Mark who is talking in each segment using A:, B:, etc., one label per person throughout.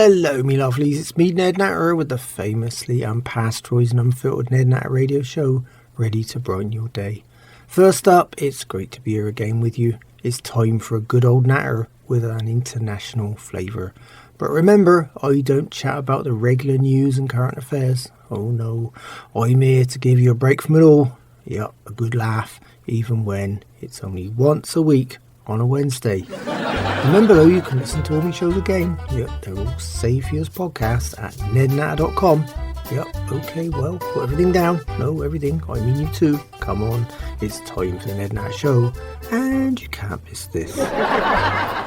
A: Hello, me lovelies. It's me, Ned Natter, with the famously unpasteurised and unfiltered Ned Natter Radio Show, ready to brighten your day. First up, it's great to be here again with you. It's time for a good old natter with an international flavour. But remember, I don't chat about the regular news and current affairs. Oh no, I'm here to give you a break from it all. Yep, a good laugh, even when it's only once a week on a Wednesday. Remember though, you can listen to all my shows again. Yep, they're all saved for you as podcasts at nednatter.com. Yep, okay, well, put everything down. No, everything, I mean you too. Come on, it's time for the Ned Natter Show, and you can't miss this.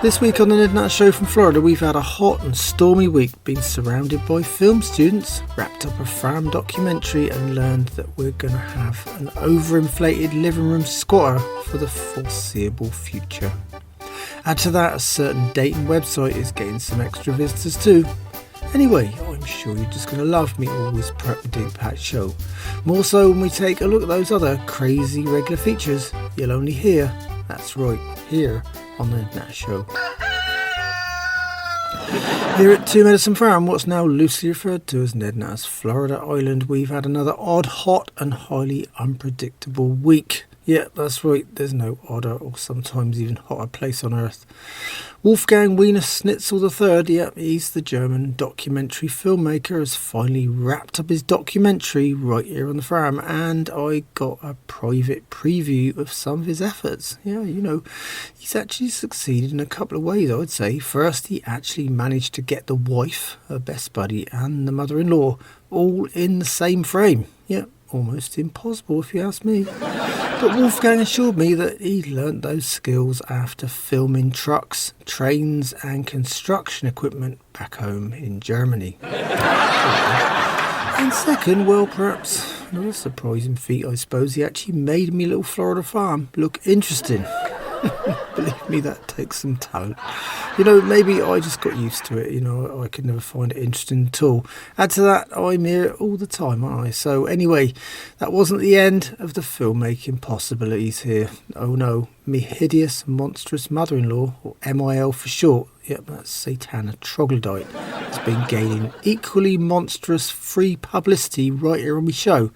A: This week on the Ned Natter Show from Florida, we've had a hot and stormy week, been surrounded by film students, wrapped up a farm documentary, and learned that we're going to have an overinflated living room squatter for the foreseeable future. Add to that, a certain dating website is getting some extra visitors too. Anyway, I'm sure you're just going to love me always prep the Dig Patch show. More so when we take a look at those other crazy regular features you'll only hear, that's right, here on the Ned Natter Show. Here at 2 Medicine Farm, what's now loosely referred to as Ned Natter's Florida Island, we've had another odd, hot and highly unpredictable week. Yeah, that's right, there's no odder or sometimes even hotter place on earth. Wolfgang Wiener Schnitzel III, yep, he's the German documentary filmmaker, has finally wrapped up his documentary right here on the farm, and I got a private preview of some of his efforts. Yeah, you know, he's actually succeeded in a couple of ways, I would say. First, he actually managed to get the wife, her best buddy, and the mother-in-law all in the same frame. Yep. Almost impossible if you ask me. But Wolfgang assured me that he learnt those skills after filming trucks, trains and construction equipment back home in Germany. And second, well, perhaps not a surprising feat, I suppose, he actually made me little Florida farm look interesting. Believe me, that takes some talent. You know, maybe I just got used to it. You know, I could never find it interesting at all. Add to that, I'm here all the time, aren't I? So anyway, that wasn't the end of the filmmaking possibilities here. Oh no, me hideous, monstrous mother-in-law, or MIL for short, yep, that's Satana Troglodyte, has been gaining equally monstrous free publicity right here on my show.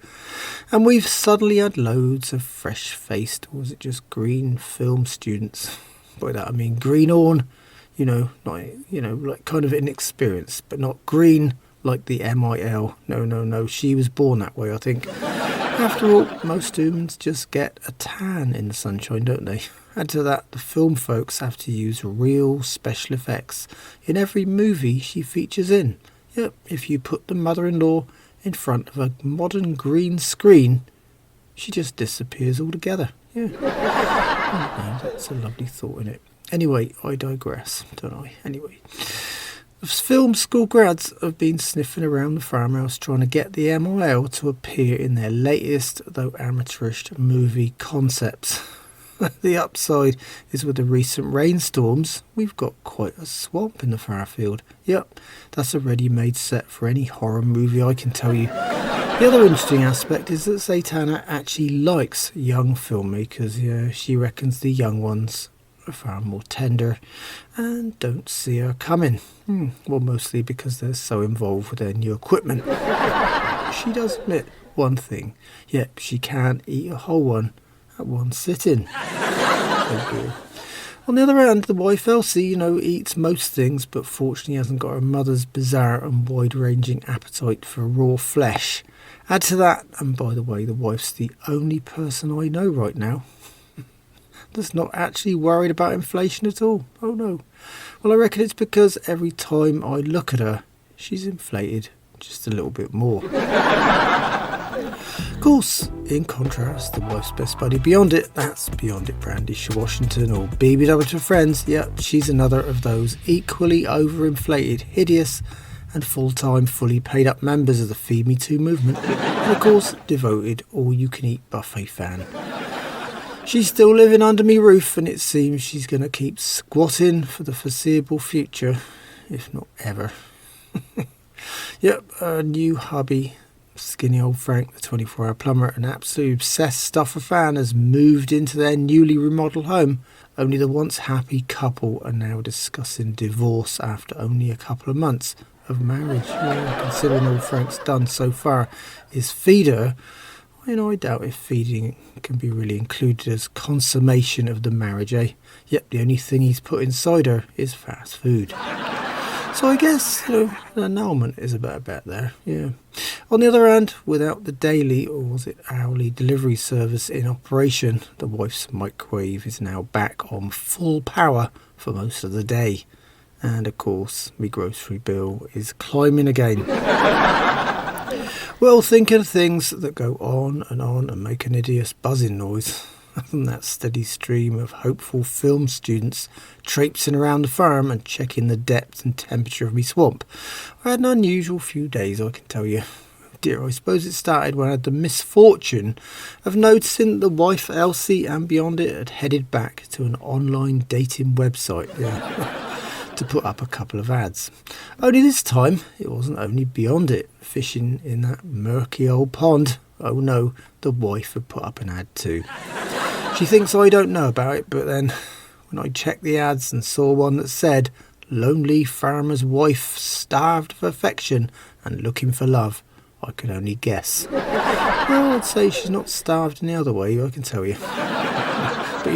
A: And we've suddenly had loads of fresh-faced, or was it just green film students? By that I mean greenhorn, you know, not, you know, like kind of inexperienced, but not green like the MIL. No, she was born that way, I think. After all, most humans just get a tan in the sunshine, don't they? Add to that, the film folks have to use real special effects in every movie she features in. Yep, if you put the mother-in-law in front of a modern green screen, she just disappears altogether. Yeah. Oh, no, that's a lovely thought, isn't it? Anyway, I digress, don't I? Anyway, film school grads have been sniffing around the farmhouse trying to get the MIL to appear in their latest, though amateurish, movie concepts. The upside is with the recent rainstorms, we've got quite a swamp in the far field. Yep, that's a ready-made set for any horror movie, I can tell you. The other interesting aspect is that Satana actually likes young filmmakers. Yeah, she reckons the young ones are far more tender and don't see her coming. Well, mostly because they're so involved with their new equipment. She does admit one thing. Yep, she can't eat a whole one at one sitting. On the other hand, the wife Elsie, you know, eats most things, but fortunately hasn't got her mother's bizarre and wide-ranging appetite for raw flesh. Add to that, and by the way, the wife's the only person I know right now that's not actually worried about inflation at all. Oh no. Well, I reckon it's because every time I look at her, she's inflated just a little bit more. Of course, in contrast, the wife's best buddy BeyondIt, that's BeyondIt Brandy Washington, or BBW to friends, yep, she's another of those equally overinflated, hideous and full-time, fully paid up members of the Feed Me Too movement, and of course, devoted all-you-can-eat buffet fan. She's still living under me roof, and it seems she's going to keep squatting for the foreseeable future, if not ever. Yep, her new hubby, skinny old Frank, the 24-hour plumber, an absolutely obsessed stuffer fan, has moved into their newly remodelled home. Only the once happy couple are now discussing divorce after only a couple of months. of marriage. Considering all Frank's done so far is feed her, I doubt if feeding can be really included as consummation of the marriage, eh? Yep, the only thing he's put inside her is fast food. So I guess, an annulment is about a bet there, yeah. On the other hand, without the daily, or was it hourly, delivery service in operation, the wife's microwave is now back on full power for most of the day. And of course, my grocery bill is climbing again. Well, thinking of things that go on and make an hideous buzzing noise. And that steady stream of hopeful film students traipsing around the farm and checking the depth and temperature of me swamp. I had an unusual few days, I can tell you. Dear, I suppose it started when I had the misfortune of noticing that the wife Elsie and BeyondIt had headed back to an online dating website to put up a couple of ads. Only this time, it wasn't only BeyondIt fishing in that murky old pond. Oh no, the wife had put up an ad too. She thinks I don't know about it, but then when I checked the ads and saw one that said, "Lonely farmer's wife starved of affection and looking for love," I could only guess. Well, I'd say she's not starved in the other way, I can tell you. But,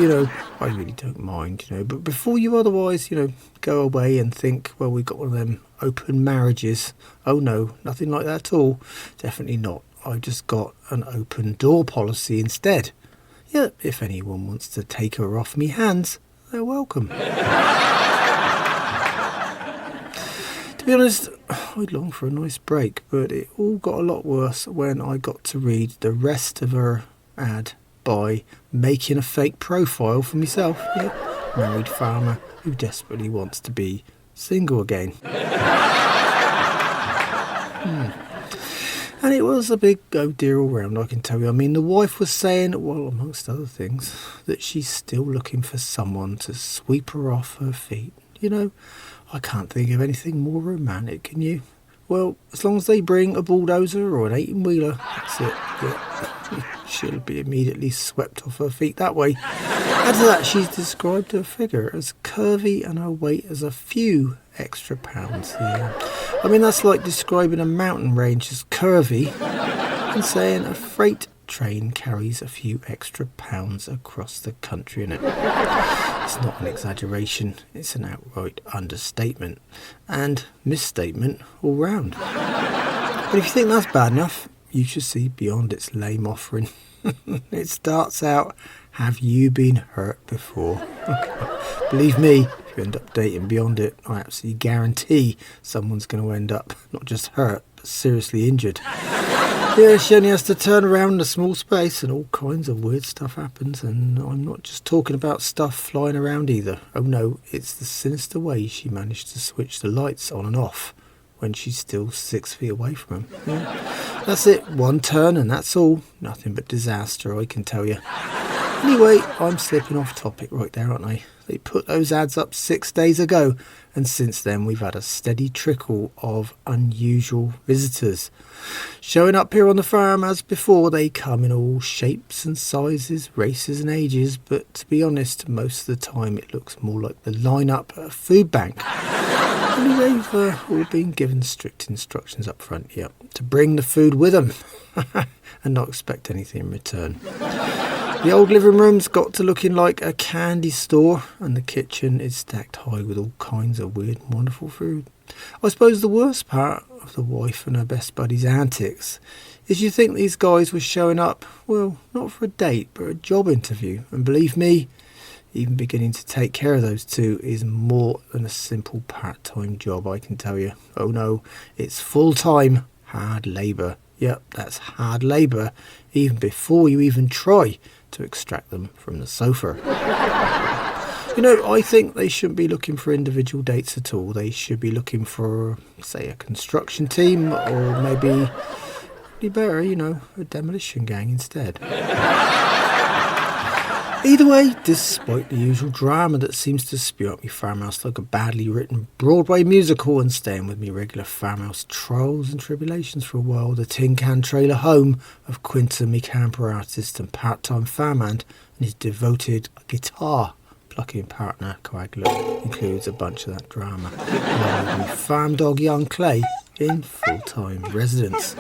A: I really don't mind, But before you otherwise, go away and think, well, we got one of them open marriages. Oh, no, nothing like that at all. Definitely not. I've just got an open door policy instead. Yeah, if anyone wants to take her off me hands, they're welcome. To be honest, I'd long for a nice break, but it all got a lot worse when I got to read the rest of her ad by making a fake profile for myself. Yeah, married farmer who desperately wants to be single again. And it was a big oh dear all round, I can tell you. I mean, the wife was saying, well, amongst other things, that she's still looking for someone to sweep her off her feet. I can't think of anything more romantic, can you? Well, as long as they bring a bulldozer or an 18-wheeler, that's it. Yeah. She'll be immediately swept off her feet that way. Add to that, she's described her figure as curvy and her weight as a few extra pounds. Yeah. I mean, that's like describing a mountain range as curvy and saying a freight train carries a few extra pounds across the country, innit? It's not an exaggeration, it's an outright understatement and misstatement all round. But if you think that's bad enough, you should see BeyondIt's lame offering. It starts out, "Have you been hurt before?" Believe me, if you end up dating BeyondIt, I absolutely guarantee someone's going to end up not just hurt, but seriously injured. Yeah, she only has to turn around in a small space and all kinds of weird stuff happens, and I'm not just talking about stuff flying around either. Oh no, it's the sinister way she managed to switch the lights on and off when she's still 6 feet away from him. Yeah. That's it, one turn and that's all. Nothing but disaster, I can tell you. Anyway, I'm slipping off topic right there, aren't I? They put those ads up 6 days ago, and since then we've had a steady trickle of unusual visitors. Showing up here on the farm as before, they come in all shapes and sizes, races and ages, but to be honest, most of the time it looks more like the lineup at a food bank. Only they've all been given strict instructions up front, yep, to bring the food with them and not expect anything in return. The old living room's got to looking like a candy store, and the kitchen is stacked high with all kinds of weird and wonderful food. I suppose the worst part of the wife and her best buddy's antics is you think these guys were showing up, well, not for a date, but a job interview. And believe me, even beginning to take care of those two is more than a simple part-time job, I can tell you. Oh no, it's full-time hard labour. Yep, that's hard labour, even before you even try to extract them from the sofa. I think they shouldn't be looking for individual dates at all. They should be looking for, say, a construction team, or maybe better, a demolition gang instead. Either way, despite the usual drama that seems to spew out me farmhouse like a badly written Broadway musical and staying with me regular farmhouse trials and tribulations for a while, the tin can trailer home of Quentin, me camper artist and part-time farmhand, and his devoted guitar lucky partner Coagulate includes a bunch of that drama, along with me farm dog young Clay in full-time residence.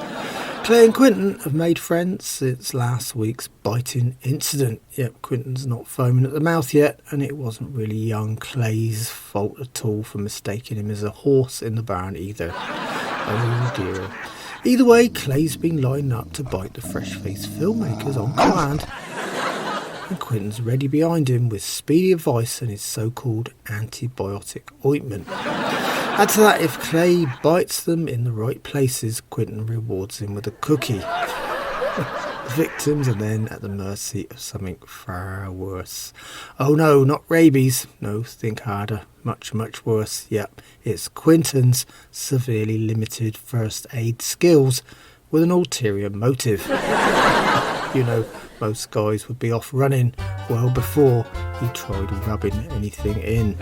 A: Clay and Quentin have made friends since last week's biting incident. Yep, Quentin's not foaming at the mouth yet, and it wasn't really young Clay's fault at all for mistaking him as a horse in the barn either. Oh dear. Either way, Clay's been lining up to bite the fresh-faced filmmakers on command, and Quentin's ready behind him with speedy advice and his so-called antibiotic ointment. Add to that, if Clay bites them in the right places, Quentin rewards him with a cookie. The victims are then at the mercy of something far worse. Oh no, not rabies. No, think harder. Much, much worse. Yep, it's Quentin's severely limited first aid skills with an ulterior motive. You know, most guys would be off running well before he tried rubbing anything in.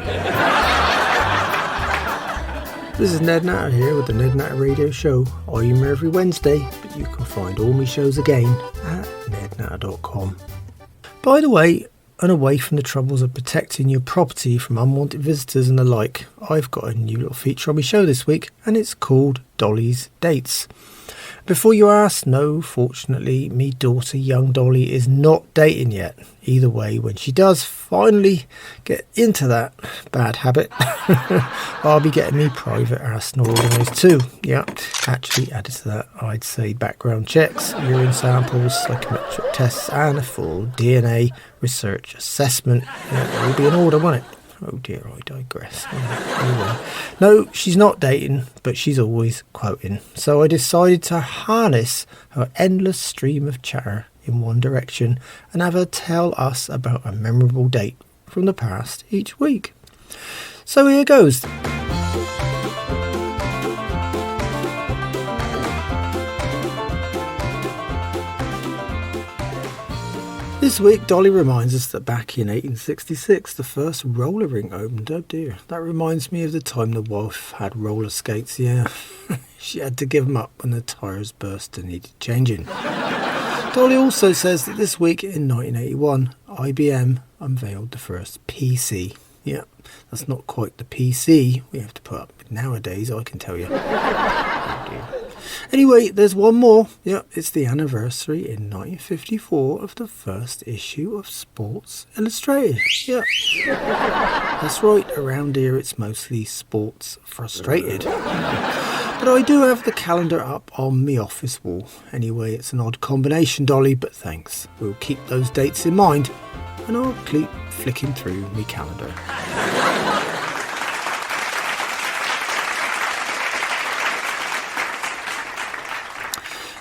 A: This is Ned Natter here with the Ned Natter Radio Show. I'm here every Wednesday, but you can find all my shows again at nednatter.com. By the way, and away from the troubles of protecting your property from unwanted visitors and the like, I've got a new little feature on my show this week, and it's called Dolly's Dates. Before you ask, no, fortunately, me daughter, young Dolly, is not dating yet. Either way, when she does finally get into that bad habit, I'll be getting me private arsenal organised too. Yeah, actually added to that, I'd say background checks, urine samples, psychometric tests, and a full DNA research assessment. Yeah, it will be in order, won't it? Oh dear, I digress. Anyway, no, she's not dating, but she's always quoting. So I decided to harness her endless stream of chatter in one direction and have her tell us about a memorable date from the past each week. So here goes. This week, Dolly reminds us that back in 1866, the first roller rink opened. Oh dear, that reminds me of the time the wife had roller skates, yeah. She had to give them up when the tyres burst and needed changing. Dolly also says that this week in 1981, IBM unveiled the first PC. Yeah, that's not quite the PC we have to put up with nowadays, I can tell you. Oh dear. Anyway, there's one more. Yeah, it's the anniversary in 1954 of the first issue of Sports Illustrated. Yeah, that's right. Around here, it's mostly Sports Frustrated. But I do have the calendar up on my office wall. Anyway, it's an odd combination, Dolly, but thanks. We'll keep those dates in mind, and I'll keep flicking through my calendar.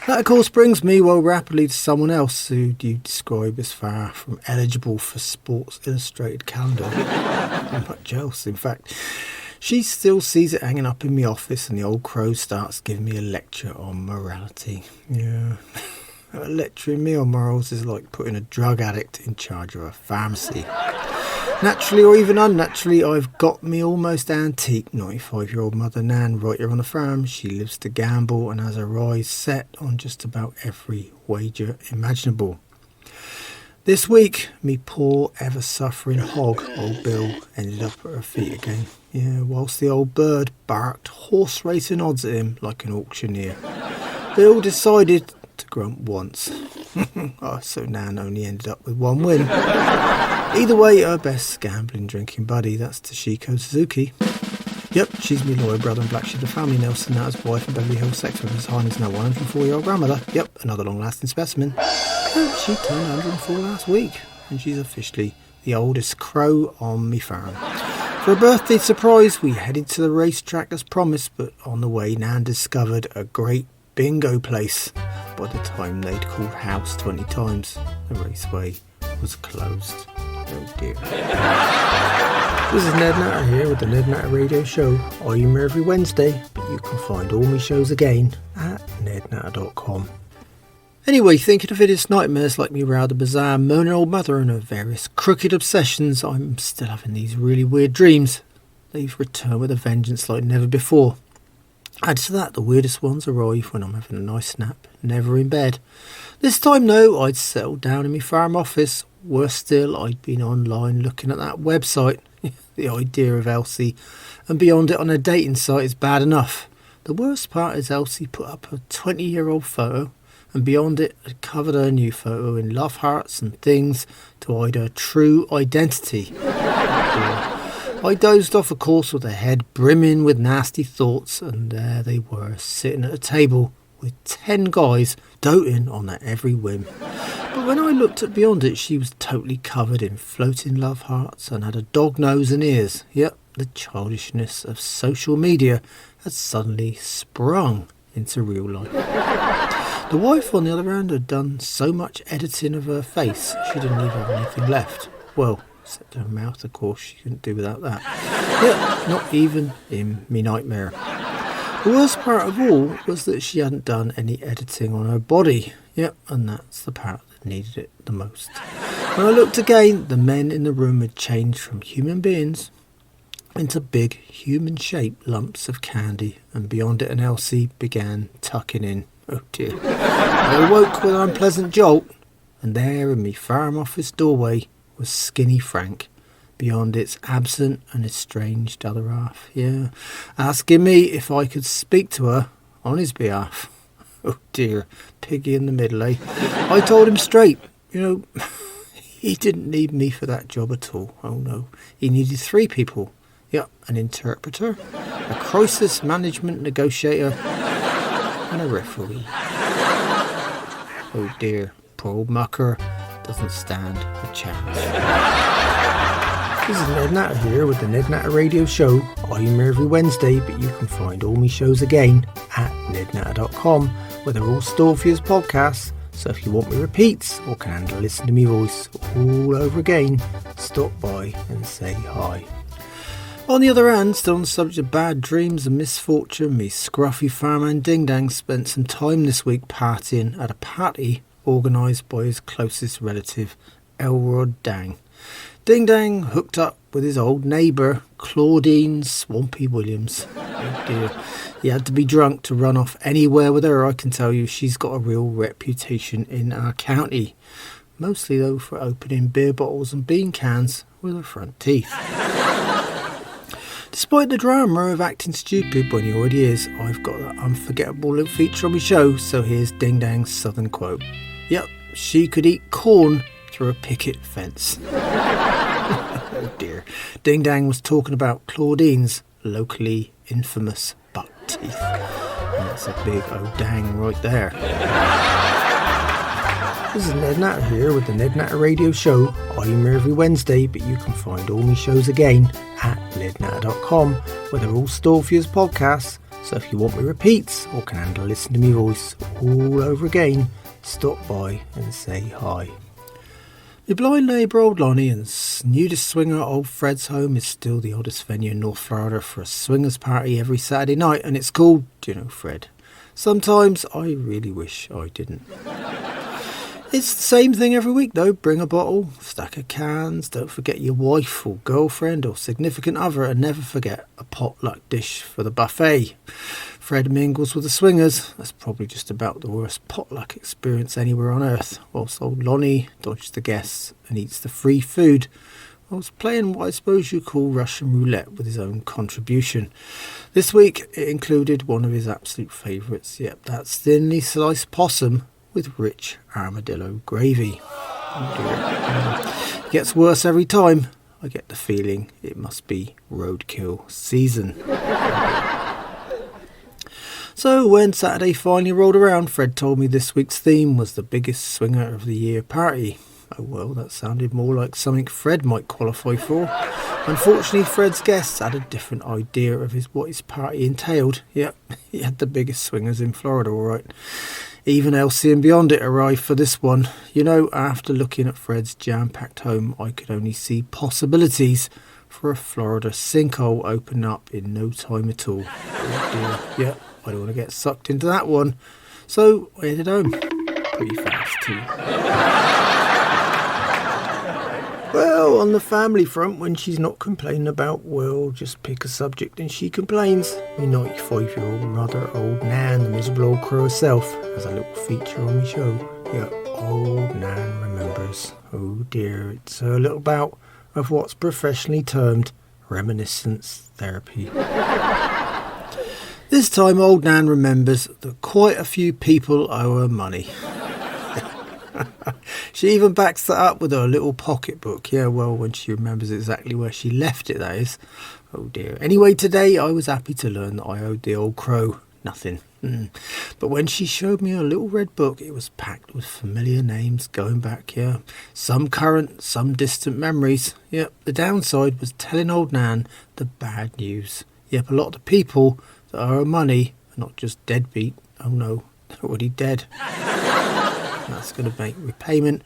A: That, of course, brings me rapidly to someone else who you describe as far from eligible for Sports Illustrated calendar. Not much else, in fact. She still sees it hanging up in my office, and the old crow starts giving me a lecture on morality. Yeah, lecturing me on morals is like putting a drug addict in charge of a pharmacy. Naturally or even unnaturally, I've got me almost antique 95-year-old mother Nan right here on the farm. She lives to gamble and has her eyes set on just about every wager imaginable. This week, me poor ever-suffering hog, old Bill, ended up at her feet again. Yeah, whilst the old bird barked horse-racing odds at him like an auctioneer. Bill decided to grunt once. Oh, so Nan only ended up with one win. Either way, her best gambling drinking buddy, that's Toshiko Suzuki. Yep, she's me lawyer brother and black sheep of the family, Nelson Natter's wife and Beverly Hills sex with His Highness now 104-year-old grandmother. Yep, another long-lasting specimen. Yep, she turned 104 last week, and she's officially the oldest crow on me farm. For a birthday surprise, we headed to the racetrack as promised, but on the way, Nan discovered a great bingo place. By the time they'd called house 20 times, the raceway was closed. Oh dear. This is Ned Natter here with the Ned Natter Radio Show. I'm here every Wednesday, but you can find all my shows again at nednatter.com. Anyway, thinking of hideous nightmares like me rather bizarre moaning old mother and her various crooked obsessions, I'm still having these really weird dreams. They've returned with a vengeance like never before. Add to that, the weirdest ones arrive when I'm having a nice nap, never in bed. This time, though, I'd settled down in my farm office, Worse still, I'd been online looking at that website. The idea of Elsie and BeyondIt on a dating site is bad enough. The worst part is Elsie put up a 20-year-old photo, and BeyondIt had covered her new photo in love hearts and things to hide her true identity. I dozed off, of course, with a head brimming with nasty thoughts, and there they were, sitting at a table with 10 guys doting on her every whim. But when I looked at BeyondIt, she was totally covered in floating love hearts and had a dog nose and ears. Yep, the childishness of social media had suddenly sprung into real life. The wife, on the other hand, had done so much editing of her face, she didn't even have anything left. Well, except her mouth, of course, she couldn't do without that. Yep, not even in me nightmare. The worst part of all was that she hadn't done any editing on her body. Yep, and that's the part that needed it the most. When I looked again, the men in the room had changed from human beings into big human-shaped lumps of candy, and BeyondIt and Elsie began tucking in. Oh dear. I awoke with an unpleasant jolt, and there in me farm office doorway was Skinny Frank, BeyondIt's absent and estranged other half. Yeah, asking me if I could speak to her on his behalf. Oh dear, piggy in the middle, eh? I told him straight, he didn't need me for that job at all. Oh no, he needed 3 people. Yep, an interpreter, a crisis management negotiator, and a referee. Oh dear, poor old mucker doesn't stand a chance. This is Ned Natter here with the Ned Natter Radio Show. I'm here every Wednesday, but you can find all my shows again at nednatter.com, where they're all stored for you as podcasts. So if you want me repeats or can handle listen to me voice all over again, stop by and say hi. On the other hand, still on the subject of bad dreams and misfortune, me scruffy farmhand Ding Dang spent some time this week partying at a party organised by his closest relative, Elrod Dang. Ding Dang hooked up with his old neighbour, Claudine Swampy Williams. Oh dear, he had to be drunk to run off anywhere with her. I can tell you she's got a real reputation in our county. Mostly though for opening beer bottles and bean cans with her front teeth. Despite the drama of acting stupid when he already is, I've got that unforgettable little feature on my show, so here's Ding Dang's southern quote. Yep, she could eat corn through a picket fence. Oh dear. Ding Dang was talking about Claudine's locally infamous buck teeth. And that's a big old dang right there. This is Ned Natter here with the Ned Natter Radio Show. I'm here every Wednesday, but you can find all my shows again at nednatter.com, where they're all stored for you as podcasts. So if you want me repeats or can handle listen to me voice all over again, stop by and say hi. My blind neighbour old Lonnie and nudist swinger old Fred's home is still the oddest venue in North Florida for a swingers party every Saturday night, and it's called, Fred. Sometimes I really wish I didn't. It's the same thing every week though. Bring a bottle, stack of cans, don't forget your wife or girlfriend or significant other, and never forget a potluck dish for the buffet. Fred mingles with the swingers. That's probably just about the worst potluck experience anywhere on earth, whilst old Lonnie dodges the guests and eats the free food, whilst playing what I suppose you call Russian roulette with his own contribution. This week it included one of his absolute favourites. Yep, that's thinly sliced possum with rich armadillo gravy. It gets worse every time. I get the feeling it must be roadkill season. So when Saturday finally rolled around, Fred told me this week's theme was the biggest swinger of the year party. Oh well, that sounded more like something Fred might qualify for. Unfortunately, Fred's guests had a different idea of what his party entailed. Yep, he had the biggest swingers in Florida, alright. Even Elsie and BeyondIt arrived for this one. After looking at Fred's jam-packed home, I could only see possibilities for a Florida sinkhole open up in no time at all. Oh dear, I don't want to get sucked into that one. So I headed home pretty fast too. Well, on the family front, when she's not complaining about, just pick a subject and she complains. My 95-year-old mother, old Nan, the miserable old crow herself, has a little feature on my show. Yeah, old Nan Remembers. Remembers. Oh dear, it's a little bout of what's professionally termed reminiscence therapy. This time old Nan remembers that quite a few people owe her money. She even backs that up with her little pocketbook. Yeah, well, when she remembers exactly where she left it, that is. Oh dear. Anyway, today I was happy to learn that I owed the old crow nothing. But when she showed me her little red book, it was packed with familiar names going back, yeah. Some current, some distant memories. Yep, the downside was telling old Nan the bad news. Yep, a lot of the people that owe her money are not just deadbeat. Oh no, they're already dead. That's going to make repayment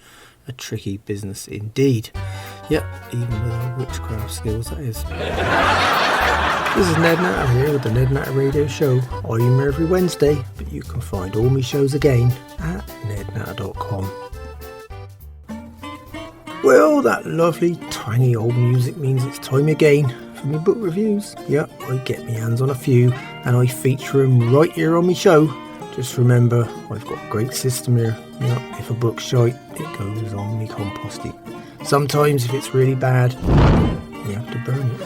A: a tricky business indeed. Yep, even with her witchcraft skills, that is. This is Ned Natter here with the Ned Natter Radio Show. I'm here every Wednesday, but you can find all my shows again at nednatter.com. Well, that lovely, tiny old music means it's time again for my book reviews. Yep, I get my hands on a few and I feature them right here on my show. Just remember, I've got a great system here. Yep, if a book's shite, it goes on me compost heap. Sometimes if it's really bad, you have to burn it.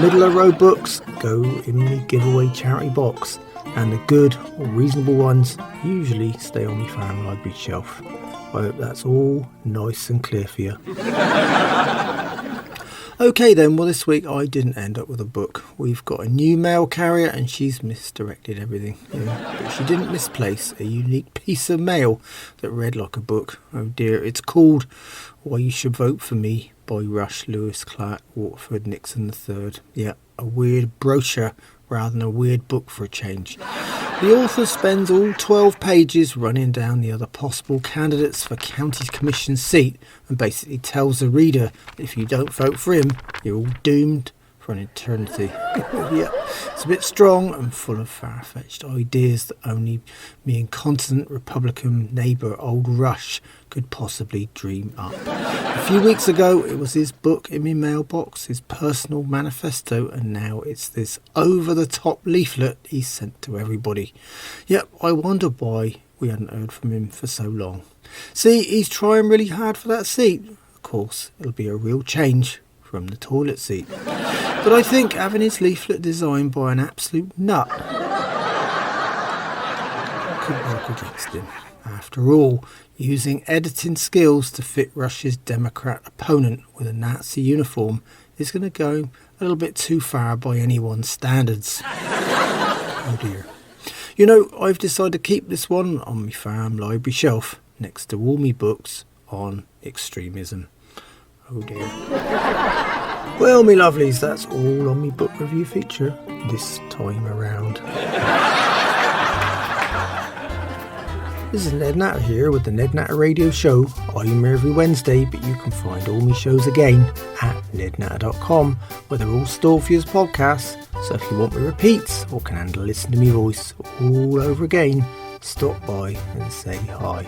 A: Middle of road books go in the giveaway charity box, and the good or reasonable ones usually stay on my fan library shelf. I hope that's all nice and clear for you. Okay then, well this week I didn't end up with a book. We've got a new mail carrier and she's misdirected everything. Yeah. But she didn't misplace a unique piece of mail that read like a book. Oh dear, it's called Why You Should Vote For Me by Rush Lewis Clark Waterford Nixon III. Yeah, a weird brochure rather than a weird book for a change. The author spends all 12 pages running down the other possible candidates for county commission seat and basically tells the reader that if you don't vote for him, you're all doomed for an eternity. Yeah, it's a bit strong and full of far-fetched ideas that only me incontinent Republican neighbour old Rush could possibly dream up. A few weeks ago it was his book in my mailbox, his personal manifesto, and now it's this over-the-top leaflet he sent to everybody. Yep, I wonder why we hadn't heard from him for so long. See, he's trying really hard for that seat. Of course, it'll be a real change from the toilet seat. But I think having his leaflet designed by an absolute nut could work against him. After all, using editing skills to fit Rush's Democrat opponent with a Nazi uniform is going to go a little bit too far by anyone's standards. Oh dear. You know, I've decided to keep this one on my farm library shelf next to all my books on extremism. Oh dear. Well, me lovelies, that's all on me book review feature this time around. This is Ned Natter here with the Ned Natter Radio Show. I'm here every Wednesday, but you can find all my shows again at nednatter.com, where they're all stored for you as podcasts. So if you want me repeats or can handle listening to me voice all over again, stop by and say hi.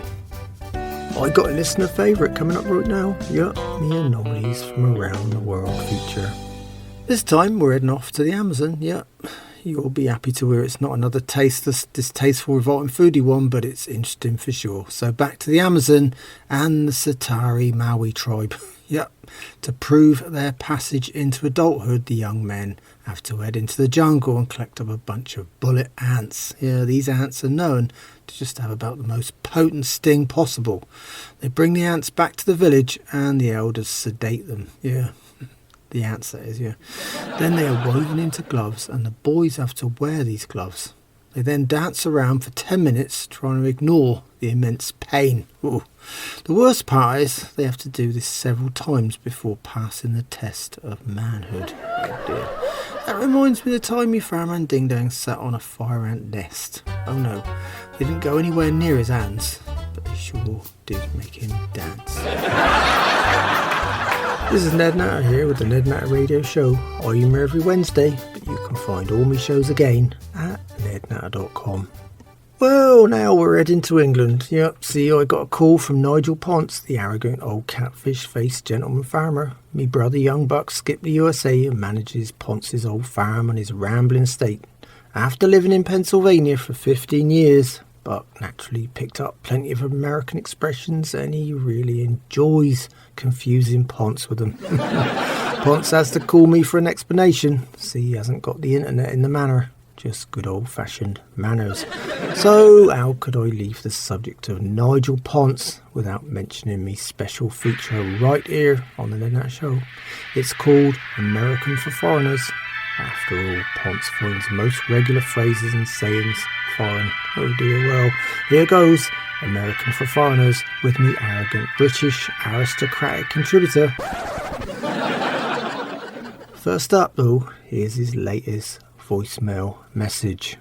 A: I got a listener favourite coming up right now. Yep, me Anomalies from Around the World feature. This time we're heading off to the Amazon. Yep, you'll be happy to hear it's not another tasteless, distasteful, revolting foodie one, but it's interesting for sure. So back to the Amazon and the Satari Maui tribe. Yep, to prove their passage into adulthood, the young men have to head into the jungle and collect up a bunch of bullet ants. Yeah, these ants are known to just have about the most potent sting possible. They bring the ants back to the village and the elders sedate them. Yeah, the ants that is, yeah. Then they are woven into gloves and the boys have to wear these gloves. They then dance around for 10 minutes trying to ignore the immense pain. Ooh. The worst part is they have to do this several times before passing the test of manhood. Oh dear. That reminds me of the time my fireman Ding Dang sat on a fire ant nest. Oh no, they didn't go anywhere near his hands, but they sure did make him dance. This is Ned Natter here with the Ned Natter Radio Show. I'm here every Wednesday, but you can find all my shows again at nednatter.com. Well, now we're heading to England. Yep, see, I got a call from Nigel Ponce, the arrogant old catfish-faced gentleman farmer. Me brother Young Buck skipped the USA and manages Ponce's old farm on his rambling estate. After living in Pennsylvania for 15 years, Buck naturally picked up plenty of American expressions and he really enjoys confusing Ponce with them. Ponce has to call me for an explanation. See, he hasn't got the internet in the manor. Just good old-fashioned manners. So how could I leave the subject of Nigel Ponce without mentioning me special feature right here on the Ned Natter Show? It's called American for Foreigners. After all, Ponce finds most regular phrases and sayings foreign. Oh dear, well, here goes American for Foreigners with me arrogant British aristocratic contributor. First up though, here's his latest voicemail message.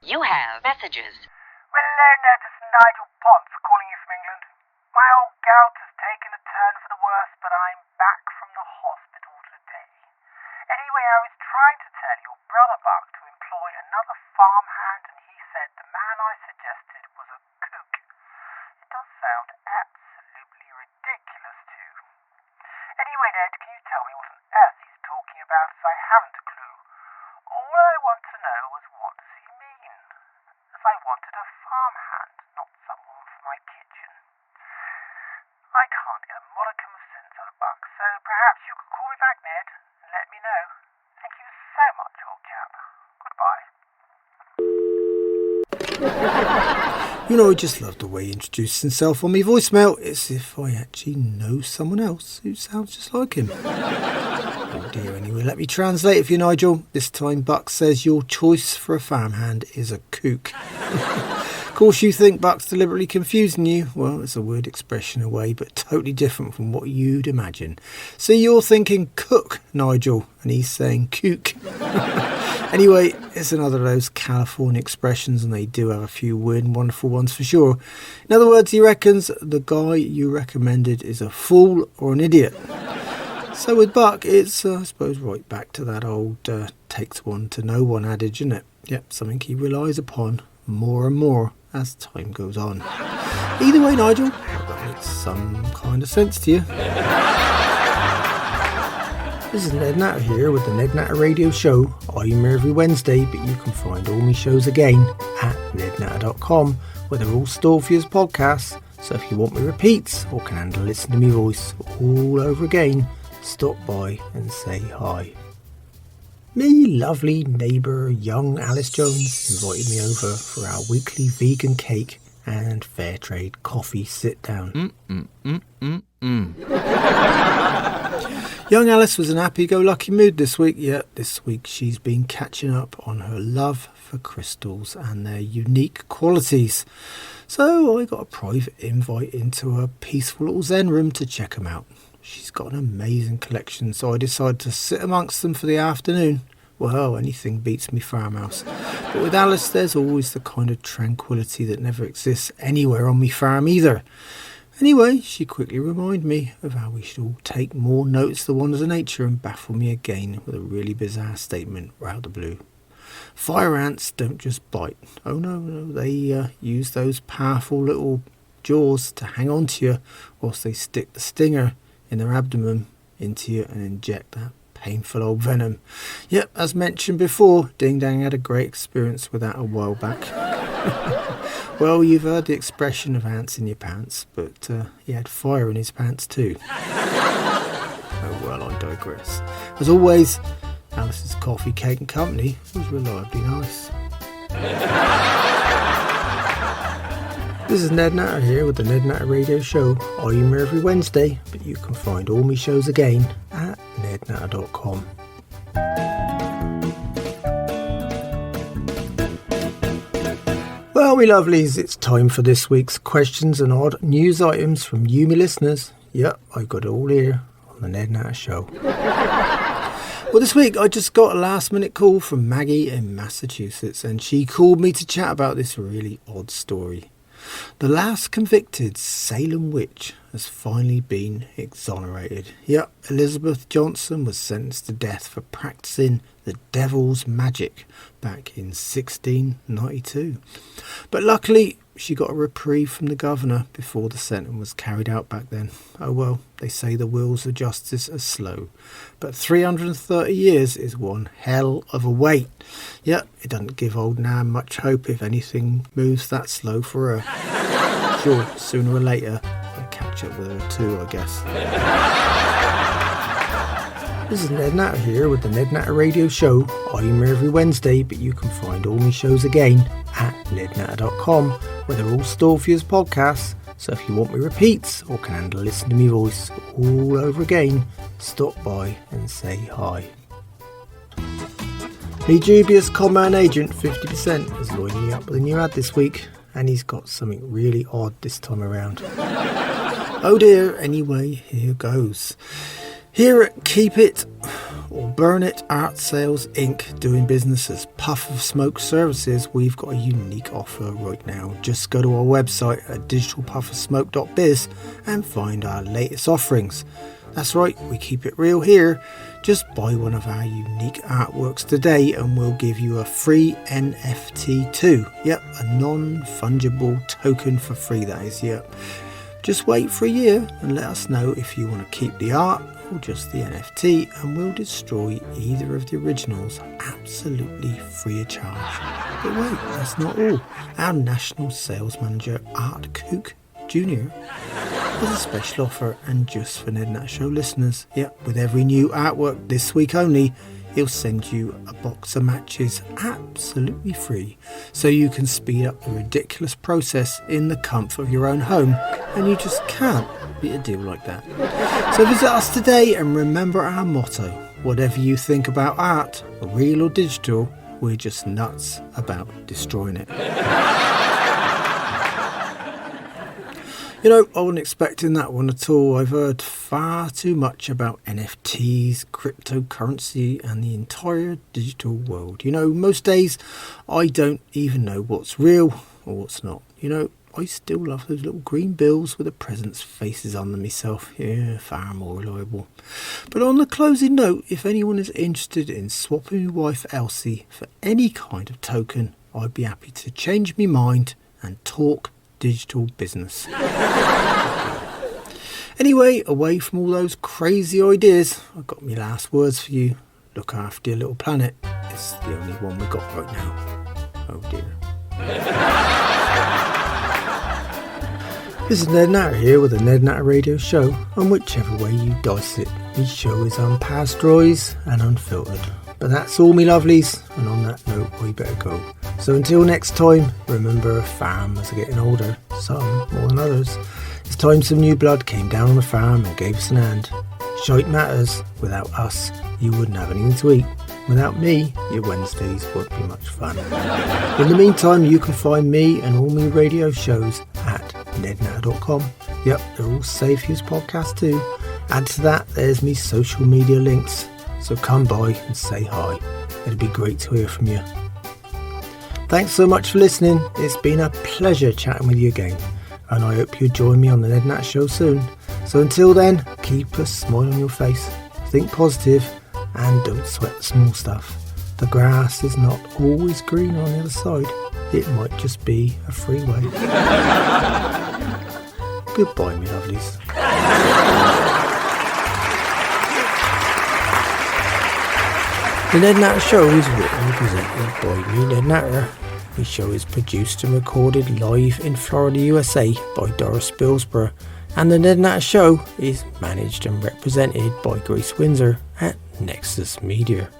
B: You have messages.
C: Well, hello, Ned. It's Nigel Ponce calling you from England. My old gout has taken a turn for the worse, but I'm back from the hospital today. Anyway, I was trying to tell your brother Buck to employ another farmhand, and he said the man I suggested was a kook. It does sound absolutely ridiculous, too. Anyway, Ned, can you tell me what on earth he's talking about, as I haven't a clue? All I want to know was what does he mean? As I wanted a farmhand, not someone for my kitchen. I can't get a modicum of sense out of Buck, so perhaps you could call me back, Ned, and let me know. Thank you so much, old chap. Goodbye.
A: You know, I just love the way he introduces himself on my voicemail. It's as if I actually know someone else who sounds just like him. Oh dear, anyway, let me translate for you, Nigel. This time Buck says your choice for a farmhand is a kook. Of course you think Buck's deliberately confusing you. Well, it's a word expression away, but totally different from what you'd imagine. So you're thinking cook, Nigel, and he's saying kook. Anyway, it's another of those California expressions, and they do have a few weird and wonderful ones for sure. In other words, he reckons the guy you recommended is a fool or an idiot. So with Buck, it's, I suppose, right back to that old takes one to know one adage, isn't it? Yep, something he relies upon more and more as time goes on. Either way, Nigel, that makes some kind of sense to you. This is Ned Natter here with the Ned Natter Radio Show. I'm here every Wednesday, but you can find all my shows again at nednatter.com, where they're all stored for you as podcasts. So if you want me repeats or can handle listening to me voice all over again, stop by and say hi. Me lovely neighbour young Alice Jones invited me over for our weekly vegan cake and fair trade coffee sit down. Young Alice was in happy-go-lucky mood this week. Yeah, this week she's been catching up on her love for crystals and their unique qualities. So I got a private invite into her peaceful little zen room to check them out. She's got an amazing collection, so I decided to sit amongst them for the afternoon. Well, anything beats me farmhouse. But with Alice, there's always the kind of tranquility that never exists anywhere on me farm either. Anyway, she quickly reminded me of how we should all take more notice of the wonders of nature and baffle me again with a really bizarre statement right out the blue. Fire ants don't just bite. Oh no, they use those powerful little jaws to hang on to you whilst they stick the stinger in their abdomen into you and inject that painful old venom. Yep, as mentioned before, Ding Dang had a great experience with that a while back. Well, you've heard the expression of ants in your pants, but he had fire in his pants too. Oh well, I digress. As always, Alice's coffee, cake and company was reliably nice. This is Ned Natter here with the Ned Natter Radio Show. I'm here every Wednesday, but you can find all my shows again at nednatter.com. Well, me lovelies, it's time for this week's questions and odd news items from you, me listeners. Yep, I got it all here on the Ned Natter Show. Well, this week I just got a last minute call from Maggie in Massachusetts, and she called me to chat about this really odd story. The last convicted Salem witch has finally been exonerated. Yep, Elizabeth Johnson was sentenced to death for practicing the devil's magic back in 1692. But luckily, she got a reprieve from the governor before the sentence was carried out back then. Oh well, they say the wheels of justice are slow. But 330 years is one hell of a wait. Yep, it doesn't give old Nan much hope if anything moves that slow for her. Sure, sooner or later, I'll catch up with her too, I guess. This is Ned Natter here with the Ned Natter Radio Show. I'm here every Wednesday, but you can find all my shows again at nednatter.com, where they're all stored for you as podcasts. So if you want me repeats or can handle listening to me voice all over again, stop by and say hi. Me dubious conman agent 50% has lined me up with a new ad this week, and he's got something really odd this time around. Oh dear, anyway, here goes. Here at Keep It or Burn It Art Sales Inc. doing business as Puff of Smoke Services, we've got a unique offer right now. Just go to our website at digitalpuffofsmoke.biz and find our latest offerings. That's right, we keep it real here. Just buy one of our unique artworks today and we'll give you a free NFT too. Yep, a non-fungible token for free, that is, yep. Just wait for a year and let us know if you want to keep the art or just the NFT, and we'll destroy either of the originals absolutely free of charge. But wait, that's not all. Our national sales manager, Art Kook Jr. has a special offer, and just for Ned Natter Show listeners, yep, with every new artwork this week only, he'll send you a box of matches absolutely free, so you can speed up the ridiculous process in the comfort of your own home, and you just can't beat a deal like that. So visit us today and remember our motto: whatever you think about art, real or digital, we're just nuts about destroying it. You know, I wasn't expecting that one at all. I've heard far too much about NFTs, cryptocurrency and the entire digital world. You know, most days I don't even know what's real or what's not. You know, I still love those little green bills with the presents faces on them myself. Yeah, far more reliable. But on the closing note, if anyone is interested in swapping my wife Elsie for any kind of token, I'd be happy to change my mind and talk digital business. Anyway, away from all those crazy ideas, I've got my last words for you. Look after your little planet. It's the only one we've got right now. Oh dear. This is Ned Natter here with the Ned Natter Radio Show, and whichever way you dice it, this show is unpasteurised and unfiltered. But that's all me lovelies, and on that note we better go. So until next time, remember farmers are getting older, some more than others. It's time some new blood came down on the farm and gave us an hand. Shite matters, without us you wouldn't have anything to eat. Without me, your Wednesdays won't be much fun. In the meantime, you can find me and all my radio shows at nednatter.com. Yep, they're all safe use podcasts too. Add to that, there's me social media links. So come by and say hi. It'd be great to hear from you. Thanks so much for listening. It's been a pleasure chatting with you again. And I hope you join me on the Ned Natter Show soon. So until then, keep a smile on your face. Think positive and don't sweat the small stuff. The grass is not always green on the other side. It might just be a freeway. Goodbye, me lovelies. The Ned Natter Show is written and presented by me, Ned Natter. The show is produced and recorded live in Florida, USA by Doris Billsborough. And the Ned Natter Show is managed and represented by Grace Windsor at Nexus Media.